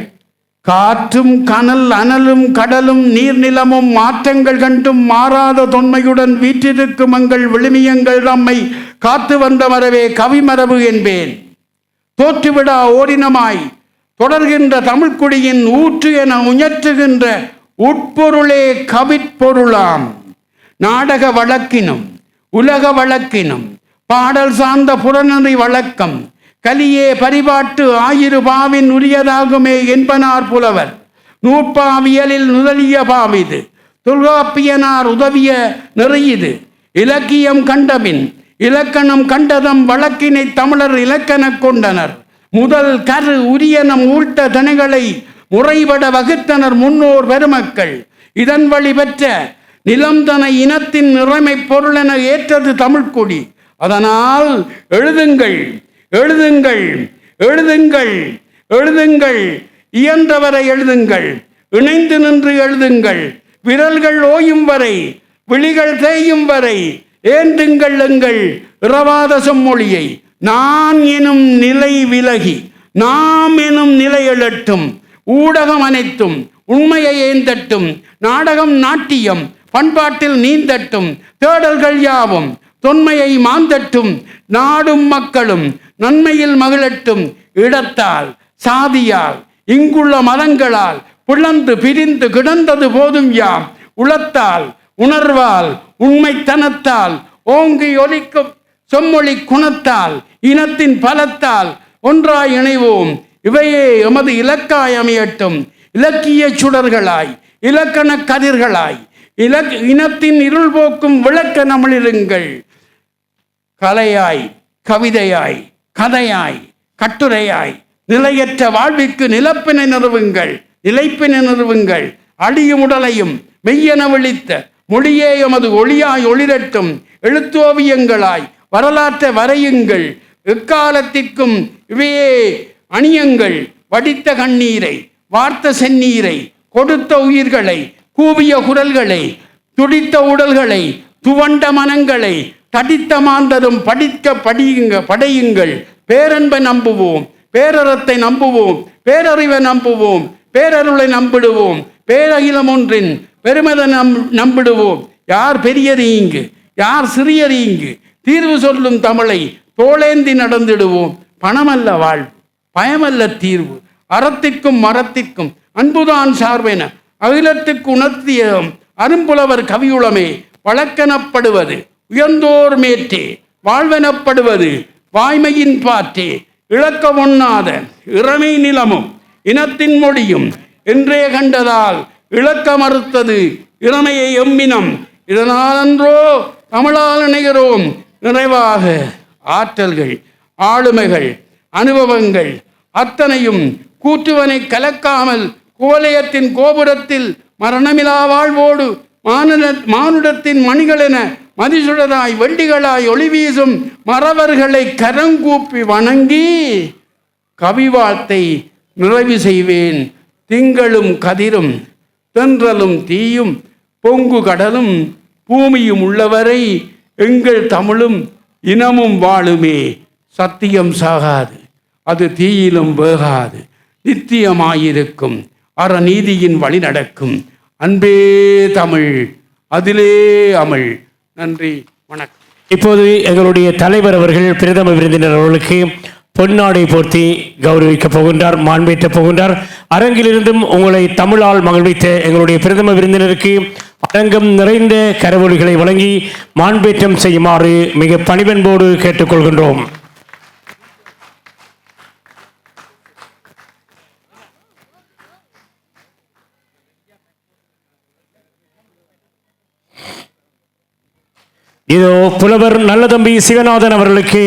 காற்றும் கனல் அனலும் கடலும் நீர்நிலமும் மாற்றங்கள் கண்டும் மாறாத தொன்மையுடன் வீற்றிருக்கும் எங்கள் விழுமியங்கள் நம்மை காத்து வந்த மரவே கவிமரபு என்பேன். தோற்றுவிடா ஓரினமாய் தொடர்கின்ற தமிழ்க்குடியின் ஊற்று என உயர்த்துகின்ற உட்பொருளே கவிப்பொருளாம். நாடக வழக்கினும் உலக வழக்கினும் பாடல் சார்ந்த புறநெறி வழக்கம் கலியே பரிபாட்டு ஆயிரு பாவின் உரியதாகுமே என்பனார் புலவர். நூற்பாவியலில் நுதலிய பாவிது, தொல்காப்பியனார் உதவிய நெறியுது. இலக்கியம் கண்டபின் இலக்கணம் கண்டதம் வழக்கினை தமிழர் இலக்கண கொண்டனர். முதல் கரு உரியனம் ஊழ்த்த தனைகளை முறைபட வகுத்தனர் முன்னோர் பெருமக்கள். இதன் வழி பெற்ற நிலம்தனை இனத்தின் நிலைமை பொருளென ஏற்றது தமிழ்க்குடி. அதனால் எழுதுங்கள், எழுதுங்கள், எழுதுங்கள், எழுதுங்கள், இயன்றவரை எழுதுங்கள், இணைந்து நின்று எழுதுங்கள். விரல்கள் ஓயும் வரை, விழிகள் தேயும் வரை ஏந்துங்கள் எங்கள் இரவாத செம்மொழியை. நான் எனும் நிலை விலகி நாம் எனும் நிலை எழட்டும். ஊடகம் அனைத்தும் உண்மையை ஏந்தட்டும். நாடகம் நாட்டியம் பண்பாட்டில் நீந்தட்டும். தேடல்கள் யாவும் தொன்மையை மாந்தட்டும். நாடும் மக்களும் நன்மையில் மகிழட்டும். இடத்தால் சாதியால் இங்குள்ள மதங்களால் புலந்து பிரிந்து கிடந்தது போதும் யாம். உளத்தால் உணர்வால் உண்மைத்தனத்தால் ஓங்கி ஒலிக்கும் செம்மொழி குணத்தால் இனத்தின் பலத்தால் ஒன்றாய் இணைவோம். இவையே எமது இலக்காய் அமையட்டும். இலக்கிய சுடர்களாய், இலக்கண கதிர்களாய், இனத்தின் இருள் போக்கும் விளக்க தமிழிருங்கள். கலையாய், கவிதையாய், கதையாய், கட்டுரையாய் நிலையற்ற வாழ்விற்கு நிலப்பினை நிறுவுங்கள், நிலைப்பினை நிறுவுங்கள். அழியும் உடலையும் மெய்யென விழித்த மொழியே எமது ஒளியாய் ஒளிரட்டும். எழுத்தோவியங்களாய் வரலாற்றை வரையுங்கள். எக்காலத்திற்கும் இவையே அணியங்கள். வடித்த கண்ணீரை, வார்த்த செந்நீரை, கொடுத்த உயிர்களை, கூவிய குரல்களை, துடித்த உடல்களை, துவண்ட மனங்களை, தடித்த மாந்தரும் படையுங்கள். பேரன்பை நம்புவோம், பேரறத்தை நம்புவோம், பேரறிவை நம்புவோம், பேரருளை நம்பிடுவோம், பேரகிலம் ஒன்றின் பெருமதை நம்பிடுவோம். யார் பெரியது இங்கு, யார் சிறியது இங்கு? தீர்வு சொல்லும் தமிழை தோளேந்தி நடந்திடுவோம். பணமல்ல வாழ்வு, பயமல்ல தீர்வு. அறத்திற்கும் மரத்திற்கும் அன்புதான் சார்பென அகிலத்துக்கு உணர்த்திய அரும்புலவர் கவியுளமே. வழக்கெனப்படுவது உயர்ந்தோர் மேற்றே, வாழ்வெனப்படுவது வாய்மையின் பாற்றே. இழக்க ஒண்ணாத இறமை நிலமும் இனத்தின் மொழியும் என்றே கண்டதால் இழக்க மறுத்தது இறமையை எம்மினம். இதனால் அன்றோ தமிழால் இணைகிறோம் நிறைவாக. ஆற்றல்கள், ஆளுமைகள், அனுபவங்கள் அத்தனையும் கூற்றுவனை கலக்காமல் கோலயத்தின் கோபுரத்தில் மரணமிலா வாழ்வோடு மானுடத்தின் மணிகளென மதிசுடராய் வெள்ளிகளாய் ஒளி வீசும் மறவர்களை கரங்கூப்பி வணங்கி கவி வாழ்த்தை நிறைவு செய்வேன். திங்களும் கதிரும் தென்றலும் தீயும் பொங்கு கடலும் பூமியும் உள்ளவரை எங்கள் தமிழும் இனமும் வாழுமே. சத்தியம் சாகாது, அது தீயிலும் வேகாது, நித்தியமாயிருக்கும், அறநீதியின் வழி நடக்கும். அன்பே தமிழ், அதிலே அமிழ். நன்றி, வணக்கம். இப்போது எங்களுடைய தலைவர் அவர்கள் பிரதம விருந்தினர் அவர்களுக்கு பொன்னாடை போர்த்தி கௌரவிக்கப் போகின்றார், மாண்பேற்றப் போகின்றார். அரங்கிலிருந்தும் உங்களை தமிழால் மகிழ்வித்த எங்களுடைய பிரதம விருந்தினருக்கு அரங்கம் நிறைந்த கரவொலிகளை வழங்கி மாண்பேற்றம் செய்யுமாறு மிக பணிவன்போடு கேட்டுக்கொள்கின்றோம். இதோ புலவர் நல்லதம்பி சிவநாதன் அவர்களுக்கு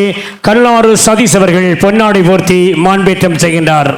கல்லாறு சதீஷ் அவர்கள் பொன்னாடை போர்த்தி மாண்பேற்றம் செய்கின்றார்.